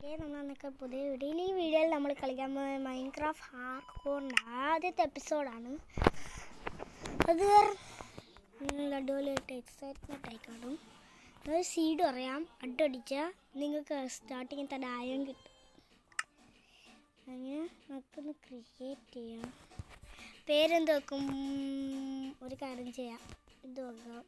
Okay, നമ്മളൊക്കെ പുതിയ വീഡിയോയിൽ ഈ വീഡിയോയിൽ നമ്മൾ കളിക്കാൻ പോകുന്നത് മൈൻക്രാഫ്റ്റ് ഹാർഡ്കോറിൻ്റെ ആദ്യത്തെ എപ്പിസോഡാണ്. അത് അടിപൊളിയായിട്ട് എക്സൈറ്റ്മെൻറ്റ് ആയിക്കാണും. ഒരു സീഡ് അറിയാം, അടിച്ചാൽ നിങ്ങൾക്ക് സ്റ്റാർട്ടിങ്ങിൽ തന്നെ ആയം കിട്ടും. അങ്ങനെ നമുക്കൊന്ന് ക്രിയേറ്റ് ചെയ്യാം. പേരെന്ത് വെക്കും? ഒരു കാര്യം ചെയ്യാം, ഇത് വെക്കാം.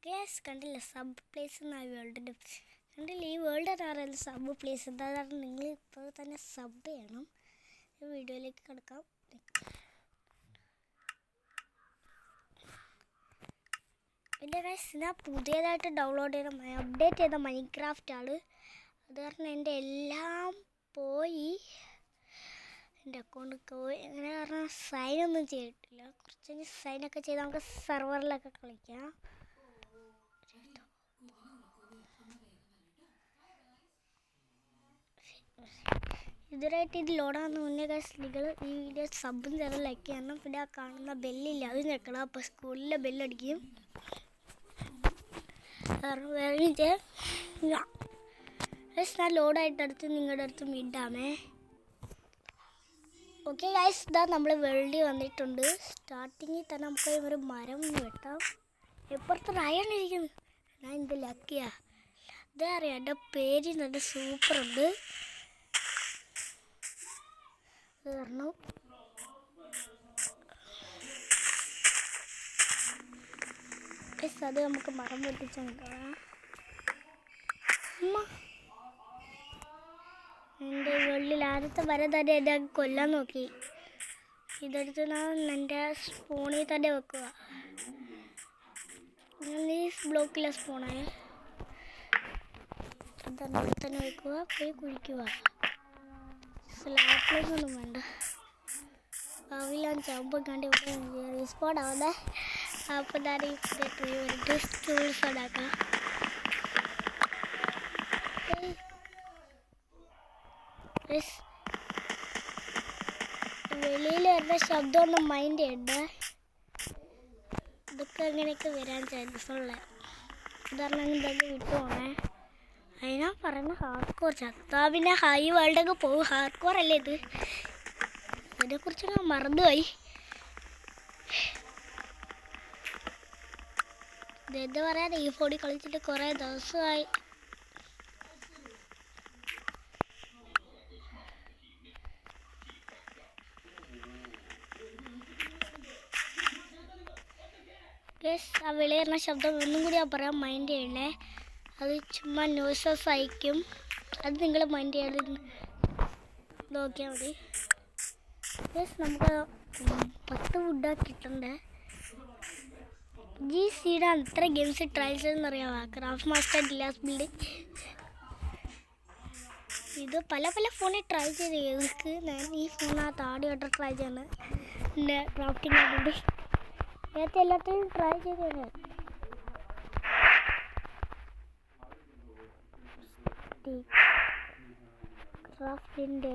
ഗ്യാസ് കണ്ടില്ല, സബ് പ്ലേസ് എന്നാണ് വേൾഡിൻ്റെ. കണ്ടില്ല, ഈ വേൾഡ് അറിയാമല്ലോ സബ് പ്ലേസ്. എന്താ നിങ്ങൾ ഇപ്പോൾ തന്നെ സബ് ചെയ്യണം. വീഡിയോയിലേക്ക് കിടക്കാം. പിന്നെ ഗൈസ്, ഞാൻ പുതിയതായിട്ട് ഡൗൺലോഡ് ചെയ്ത അപ്ഡേറ്റ് ചെയ്ത മൈൻക്രാഫ്റ്റാണ്. അത് കാരണം എൻ്റെ എല്ലാം പോയി, എൻ്റെ അക്കൗണ്ട് പോയി. അങ്ങനെ കാരണം സൈനൊന്നും ചെയ്തിട്ടില്ല. കുറച്ച് സൈനൊക്കെ ചെയ്ത് നമുക്ക് സെർവറിലൊക്കെ കളിക്കാം. ഇതുവരായിട്ട് ഇത് ലോഡാകുന്ന മുന്നേ ഗൈസ്, നിങ്ങൾ ഈ വീഡിയോ സബും ചെയ്ത് ലൈക്ക് ചെയ്യണം. പിന്നെ ആ കാണുന്ന ബെല്ലില്ല, അത് ഞെക്കണം. അപ്പോൾ സ്കൂളിലെ ബെല്ലടിക്കും. ഞാൻ ലോഡായിട്ട് അടുത്ത് നിങ്ങളുടെ അടുത്ത് മിഡാമേ. ഓക്കെ ഗൈസ്, ഇതാ നമ്മൾ വേൾഡിൽ വന്നിട്ടുണ്ട്. സ്റ്റാർട്ടിങ്ങിൽ തന്നെ നമുക്ക് ഒരു മരം വെട്ടാം. എപ്പുറത്ത് റയൺ ഇരിക്കുന്നു. ഞാൻ എൻ്റെ ലക്കിയാ. ഇതാ അറിയാം, എൻ്റെ പേര് നല്ല സൂപ്പറുണ്ട്. കാരണം അത് നമുക്ക് മരം പൊട്ടിച്ചാൽ എൻ്റെ വെള്ളിൽ ആദ്യത്തെ മരം തന്നെ എന്നെ കൊല്ലാൻ നോക്കി. ഇതെടുത്ത് ഞാൻ എൻ്റെ സ്പൂണിൽ തന്നെ വെക്കുക. ഞാൻ ഈ ബ്ലോക്കിലെ സ്പൂണായ അതന്നെ തന്നെ വെക്കുക. പോയി കുഴിക്കുക. സ്ലാപ്പിലൊന്നും വേണ്ട. അവയിലാണ് ചാമ്പ് കണ്ടി റീസ്പോൺ ആവുന്നത്. അപ്പോൾ ഞാൻ ഈ ട്രീ വേണ്ടിയിട്ട് ടൂൾസ് ഉണ്ടാക്കാം. വെളിയിൽ വരുന്ന ശബ്ദമൊന്നും മൈൻഡ് ചെയ്യണ്ട. ഇതൊക്കെ അങ്ങനെയൊക്കെ വരാൻ ചാൻസ് ഉള്ളത്. ഉദാഹരണം ഇതൊക്കെ വിട്ടു പോണേ. അതിനാ പറയുന്ന ഹാർഡ്കോർ. ചത്താ പിന്നെ ഹൈ വേൾഡൊക്കെ പോകും. ഹാർഡ്കോർ അല്ലേ ഇത്? അതിനെക്കുറിച്ച് ഞാൻ മറന്നുപോയി. ഇതെന്താ പറയാൻ, ഈ ഫോണിൽ കളിച്ചിട്ട് കുറേ ദിവസമായി. ആ വെളിയേറുന്ന ശബ്ദം ഒന്നും കൂടി ഞാൻ പറയാം, മൈൻഡ് ചെയ്യണേ. അത് ചുമ്മാ നോയ്സസ് അയക്കും. അത് നിങ്ങൾ മൈൻഡ് ചെയ്യാതെ നോക്കിയാൽ മതി. നമുക്ക് 10 വുഡാണ് കിട്ടണ്ടേ. ഈ സീഡാണ് ഇത്ര ഗെയിംസ് ട്രൈ ചെയ്തെന്നറിയാമോ? Craft master glass building. ഇത് പല ഫോണിൽ ട്രൈ ചെയ്ത് എനിക്ക്. ഞാൻ ഈ ഫോണിനകത്ത് ആദ്യമായിട്ട് ട്രൈ ചെയ്യുന്നത് എൻ്റെ ക്രാഫ്റ്റിംഗ് ആയതുകൊണ്ട്. നേരത്തെ എല്ലാത്തിനും ട്രൈ ചെയ്തത് ക്രാഫ്റ്റിൻ്റെ.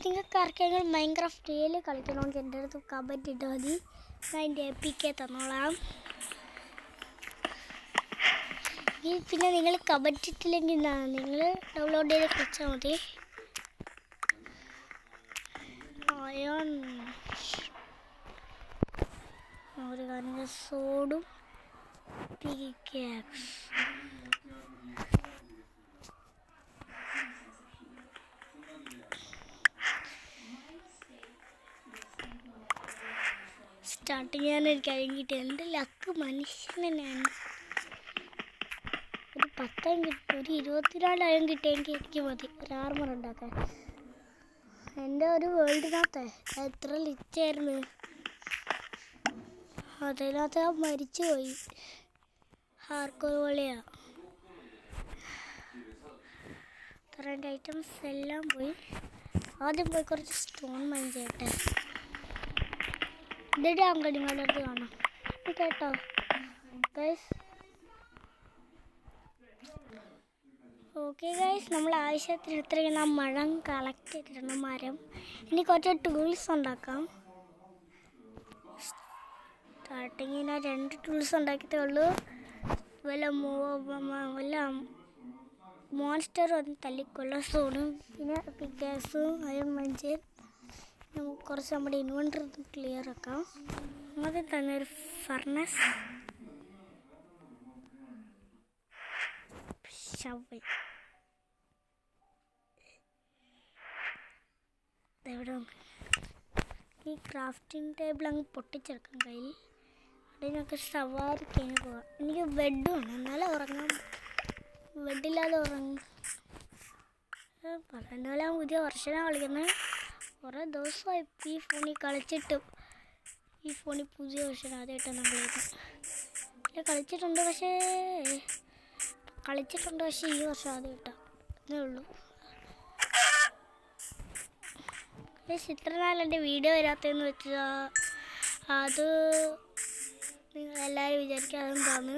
നിങ്ങൾക്ക് ആർക്കെങ്കിലും മൈൻക്രാഫ്റ്റ് ഡെയിലി കളിക്കണമെങ്കിൽ എൻ്റെ അടുത്ത് കമൻറ്റ് ഇട്ടാൽ മതി. ഞാൻ എൻ്റെ എപ്പിക്ക് തന്നോളാം. പിന്നെ നിങ്ങൾ കമൻറ്റ് ഇട്ടില്ലെങ്കിൽ നിങ്ങൾ ഡൗൺലോഡ് ചെയ്ത് കളിച്ചാൽ മതി. ഒരു കാര്യം സോഡും പിക്കാക്സ്. സ്റ്റാർട്ടിങ് ചെയ്യാൻ എനിക്ക് അയം കിട്ടി. എൻ്റെ ലക്ക് മനുഷ്യൻ തന്നെയാണ്. ഒരു 10 കിട്ടി, ഒരു 24 അയം കിട്ടിയെങ്കിൽ എനിക്ക് മതി ഒരു ആർമർ ഉണ്ടാക്കാൻ. എൻ്റെ ഒരു വേൾഡിനകത്ത് എത്ര ലിച്ചായിരുന്നു. അതിനകത്ത് മരിച്ചു പോയി. ഹാർഡ്കോർ പോലെയാണ്. ഇത്രയും ഐറ്റംസ് എല്ലാം പോയി. ആദ്യം പോയി കുറച്ച് സ്റ്റോൺ മൈൻ ചെയ്യട്ടെ. ഇതിൻ്റെ അങ്ങോട്ട് നിങ്ങളുടെ അടുത്ത് കാണാം കേട്ടോ ഗൈസ്. ഓക്കെ ഗൈസ്, നമ്മൾ ആവശ്യത്തിന് എത്രയാണ് മരം കളക്ട് ചെയ്തിട്ടുണ്ട്, മരം. ഇനി കുറച്ച് ടൂൾസ് ഉണ്ടാക്കാം. സ്റ്റാർട്ടിങ്ങിന് 2 ടൂൾസ് ഉണ്ടാക്കിയതേ ഉള്ളൂ. വല്ല മോൺസ്റ്റർ വന്ന് തല്ലിക്കൊള്ള സോണും പിന്നെ പിക്കാസും അയൺ മഞ്ച്. നമുക്ക് കുറച്ച് നമ്മുടെ ഇൻവെൻറ്ററി ക്ലിയർ ആക്കാം. ആദ്യം തന്നെ ഒരു ഫർണസ്, ഷവൽ. എവിടെ ഈ ക്രാഫ്റ്റിംഗ് ടേബിൾ അങ്ങ് പൊട്ടിച്ചെടുക്കാം കയ്യിൽ. അതിനൊക്കെ സവാരി കഴിഞ്ഞ് പോകാം. എനിക്ക് ബെഡ് വേണം, എന്നാലും ഉറങ്ങാൻ. ബെഡില്ലാതെ ഉറങ്ങും. പറഞ്ഞ പോലെ പുതിയ വർഷനാണ് കളിക്കുന്നത്. കുറേ ദിവസമായി ഈ ഫോണിൽ കളിച്ചിട്ട്. ഈ ഫോണിൽ പുതിയ വർഷം ആദ്യമായിട്ടാണ് നമ്മൾ കളിച്ചിട്ടുണ്ട്. പക്ഷേ ഈ വർഷം ആദ്യമായിട്ടാണ് എന്നേ ഉള്ളൂ. ഇത്ര നാളെൻ്റെ വീഡിയോ വരാത്തതെന്ന് വെച്ചാൽ അത് നിങ്ങളെല്ലാവരും വിചാരിക്കുക അതെന്താണ്.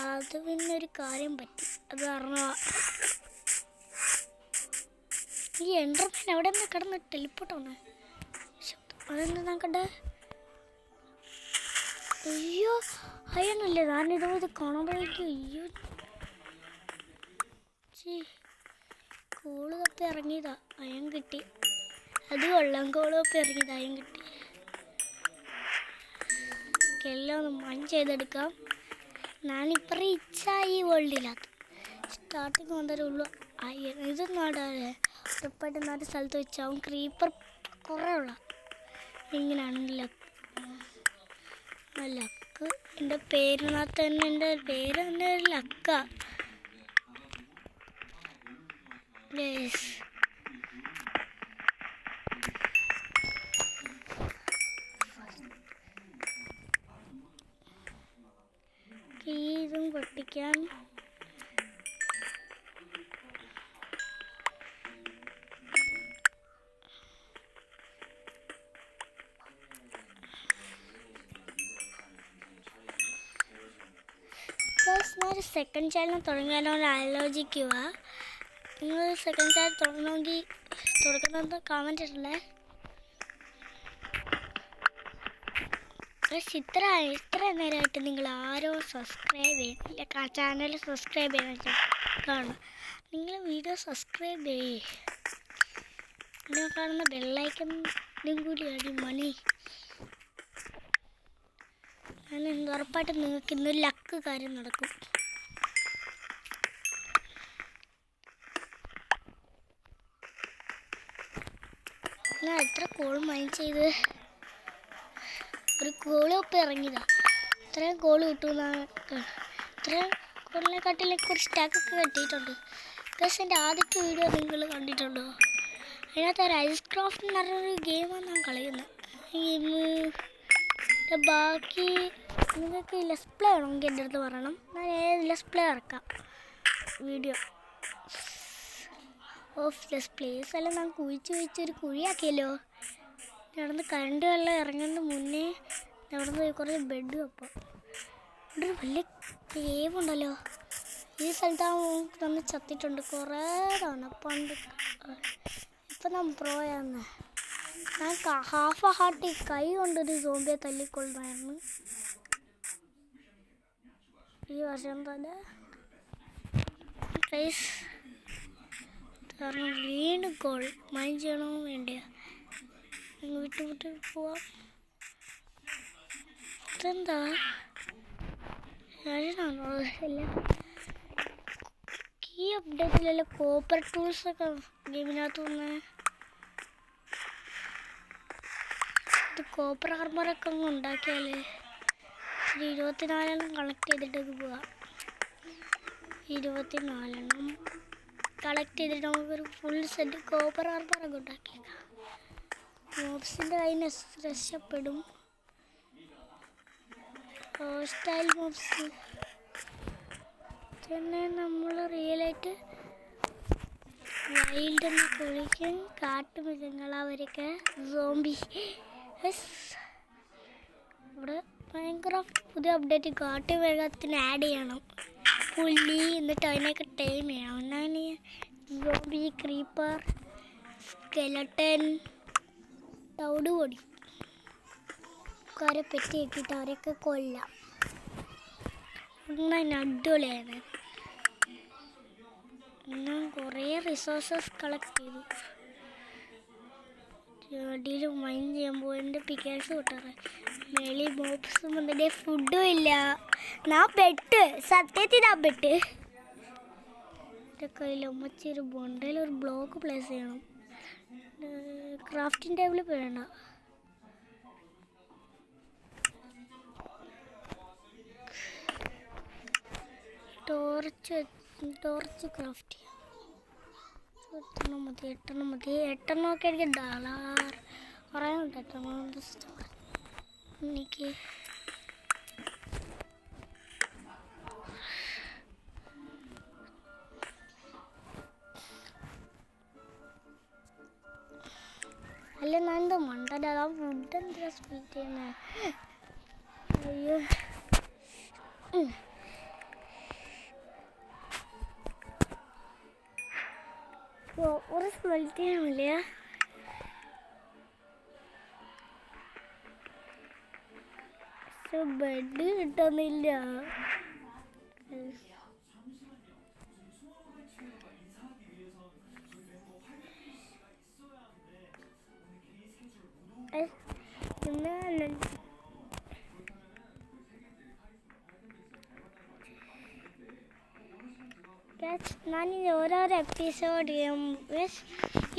അത് പിന്നെ ഒരു കാര്യം പറ്റി. അത് കാരണം ഈ എൻഡർമാൻ അവിടെ നിന്ന് കിടന്ന് ടെലിപ്പോർട്ടാണ്. അതെന്താ നോക്കട്ടെ. അയ്യോ അയ്യണല്ലേ, ഞാനിതുപോലെ കാണുമ്പോഴേക്കും അയ്യോ കോള് തപ്പി ഇറങ്ങിയതാ, അയൻ കിട്ടി. അത് കൊള്ളാം, കോള് തപ്പി ഇറങ്ങിയത് അയൻ കിട്ടി. എല്ലാം ഒന്ന് മൺ ചെയ്തെടുക്കാം. ഞാനിപ്പോൾ റീച്ചായി വേൾഡിനകത്ത്. സ്റ്റാർട്ടിങ് വന്നതേ ഉള്ളൂ. ഇത് നാടാണ് ഉറപ്പായിട്ട് 4 സ്ഥലത്ത് വെച്ചാവും. ക്രീപ്പർ കുറേ ഉള്ള ഇങ്ങനെയാണെങ്കിൽ ലക്ക്. എൻ്റെ പേരിനകത്ത് തന്നെ എൻ്റെ പേര് തന്നെ ഒരു ലക്കാ. ഇതും പൊട്ടിക്കാൻ ഞാനൊരു സെക്കൻഡ് ചാനൽ തുടങ്ങിയാലോ ആലോചിക്കുക. നിങ്ങൾ സെക്കൻഡ് ചാനൽ തുടങ്ങണമെങ്കിൽ തുടങ്ങുന്നത് കമൻറ്റ് ഇടല്ലേ. ഇത്ര നേരമായിട്ട് നിങ്ങൾ ആരോ സബ്സ്ക്രൈബ് ചെയ്യുന്നില്ല. ചാനൽ സബ്സ്ക്രൈബ് ചെയ്യാൻ കാണും. നിങ്ങൾ വീഡിയോ സബ്സ്ക്രൈബ് ചെയ്യേ. നിങ്ങൾ കാണുന്ന ബെല്ലൈക്കനും കൂടി അടി മണി. ഞാൻ ഉറപ്പായിട്ടും നിങ്ങൾക്ക് ഇന്നൊരു ലക്ക് കാര്യം നടക്കും. ഞാൻ എത്ര കോൾ മൈൻഡ് ചെയ്ത് ഒരു കോള് ഒപ്പം ഇറങ്ങിയതാ. ഇത്രയും കോള് കിട്ടുമെന്നാണ്. ഇത്രയും കോളിനെക്കാട്ടിലേക്ക് ഒരു സ്റ്റാക്കൊക്കെ കെട്ടിയിട്ടുണ്ട്. പക്ഷേ എൻ്റെ ആദ്യത്തെ വീഡിയോ നിങ്ങൾ കണ്ടിട്ടുണ്ടോ? അതിനകത്ത് ഒരു ഐസ് ക്രാഫ്റ്റ് എന്ന് പറഞ്ഞൊരു ഗെയിമാണ് ഞാൻ കളിക്കുന്നത്. ബാക്കി നിങ്ങൾക്ക് ലെസ് പ്ലേ ആണെങ്കിൽ എൻ്റെ അടുത്ത് പറയണം. ഞാൻ ഏത് ലെസ് പ്ലേ ഇറക്കാം വീഡിയോ ഓഫ് ലെസ് പ്ലേസ്. അല്ല ഞാൻ കുഴിച്ചൊരു കുഴിയാക്കിയല്ലോ. നടന്ന് കറണ്ട് വെള്ളം ഇറങ്ങുന്നതിന് മുന്നേ അവിടെ നിന്ന് കുറച്ച് ബെഡ് വെപ്പം. ഇവിടെ ഒരു വലിയ കേവുണ്ടല്ലോ. ഈ സ്ഥലത്ത് നമ്മൾ ചത്തിട്ടുണ്ട് കുറേ തവണ പണ്ട്. ഇപ്പം ഞാൻ പ്രോയാന്ന്. ഞാൻ ഹാഫ് ഹാർട്ട് കൈ കൊണ്ടൊരു സോംബിയെ തല്ലിക്കൊള്ളുമായിരുന്നു. ഈ വർഷം തന്നെ കാരണം വീണ്ടും കോൾ മൈൻഡ് ചെയ്യണോ വേണ്ടിയ വിട്ട് പോവാം. ഇതെന്താ എല്ലാം ഈ അപ്ഡേറ്റിലെല്ലാം കോപ്പർ ടൂൾസൊക്കെ ഗെയിമിനകത്ത് വന്ന് ഇത് കോപ്പർ ആർമറൊക്കെ അങ്ങ് ഉണ്ടാക്കിയാലേ. ഒരു 24 കളക്ട് ചെയ്തിട്ടൊക്കെ പോവാം. 24 കളക്ട് ചെയ്തിട്ട് നമുക്കൊരു ഫുൾ സെറ്റ് കോപ്പർ ആർമറൊക്കെ ഉണ്ടാക്കിയേക്കാം. മോബ്സിൻ്റെ കയ്യിൽ നിന്ന് രക്ഷപ്പെടും. ഹോസ്റ്റൈൽ മോബ്സ് തന്നെ നമ്മൾ റിയലായിട്ട് വൈൽഡ് എന്ന് കുളിക്കും കാട്ടുമൃഗങ്ങൾ അവരൊക്കെ സോംബി. ഇവിടെ മൈൻക്രാഫ്റ്റ് പുതിയ അപ്ഡേറ്റ് കാട്ടുമൃഗത്തിന് ആഡ് ചെയ്യണം പുലി, എന്നിട്ട് അതിനൊക്കെ ടൈം ചെയ്യണം. ഒന്നാണ് സോംബി, ക്രീപ്പർ, സ്കെലട്ടൻ, തവിട് പൊടി പെറ്റി വെക്കിയിട്ട് അവരൊക്കെ കൊല്ലാം. ഒന്നതിന് അടിപൊളിയാണ്. ഞാൻ കുറേ റിസോഴ്സസ് കളക്ട് ചെയ്തു. അടിയിൽ മൈൻ ചെയ്യാൻ പോയിട്ട് പിക്കേഴ്സ് കിട്ടാറ്. മേളി ബോക്സും അതിൻ്റെ ഫുഡും ഇല്ല. ഞാൻ പെട്ട്, സത്യത്തിൽ ഞാൻ പെട്ട്. എൻ്റെ കയ്യിൽ അമ്മച്ചൊരു ബൊണ്ടയിൽ ഒരു ബ്ലോക്ക് പ്ലേസ് ചെയ്യണം. ക്രാഫ്റ്റിംഗ് ടേബിൾ വേണ്ട. ടോർച്ച് ക്രാഫ്റ്റ് ചെയ്യാം. 8 മതി. 8 ഒക്കെ എനിക്ക് ഡാളാർ പറയാനുണ്ട്. 8 എനിക്ക് അല്ല ഞാൻ എന്താ മണ്ടല്ല ഫുഡ് എന്താ സ്പീറ്റ് ചെയ്യുന്നത്. അയ്യോ ഒരു സ്മെൽറ്റ് ചെയ്യാനില്ല. പക്ഷെ ബെഡ് കിട്ടുന്നില്ല. ഞാനിനി ഓരോരോ എപ്പിസോഡ്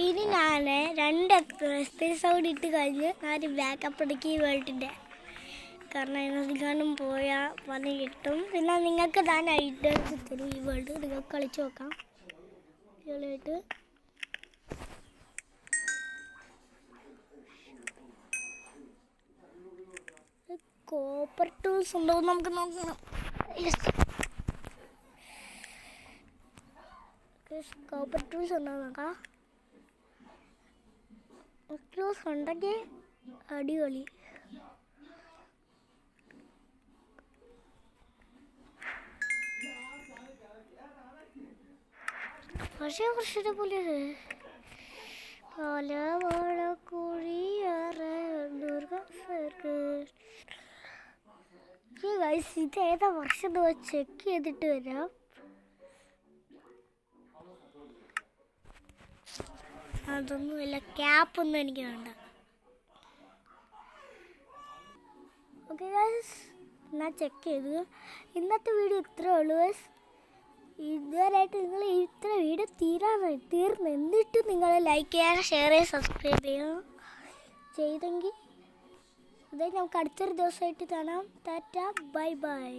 ഇനി ഞാൻ 2 എപ്പിസോഡ് ഇട്ട് കഴിഞ്ഞ് ഞാൻ ബാക്കപ്പ് എടുക്കി വേൾഡിൻ്റെ. കാരണം അതിനെക്കാളും പോയാൽ പണി കിട്ടും. പിന്നെ നിങ്ങൾക്ക് ഞാൻ ഐഡിയസ് തരും. ഈ വേൾഡ് നിങ്ങൾക്ക് കളിച്ച് നോക്കാം. ഇതുമായിട്ട് കോപ്പർ ടൂൾസ് ഉണ്ടോ നമുക്ക് നോക്കണം. കോപ്പർ ടൂൾസ് ഉണ്ടോ നോക്കാം. ടൂൾസ് ഉണ്ടെങ്കിൽ അടിപൊളി. പക്ഷേ കുറച്ചിട്ട് പോലെ ഇത് ഏതാ വർഷം ചെക്ക് ചെയ്തിട്ട് വരാം. അതൊന്നുമില്ല, ക്യാപ്പൊന്നും എനിക്ക് വേണ്ട. ഓക്കെ ഗൈസ്, ഞാൻ ചെക്ക് ചെയ്തു. ഇന്നത്തെ വീഡിയോ ഇത്രേ ഉള്ളൂ ഗൈസ്. ഇതുവരെയായിട്ട് നിങ്ങൾ ഇത്ര വീഡിയോ തീർന്നു. എന്നിട്ട് നിങ്ങൾ ലൈക്ക് ചെയ്യാൻ, ഷെയർ ചെയ്യാൻ, സബ്സ്ക്രൈബ് ചെയ്യാൻ ചെയ്തെങ്കിൽ അതായത് നമുക്ക് അടുത്തൊരു ദിവസമായിട്ട് കാണാം. Tata, bye bye.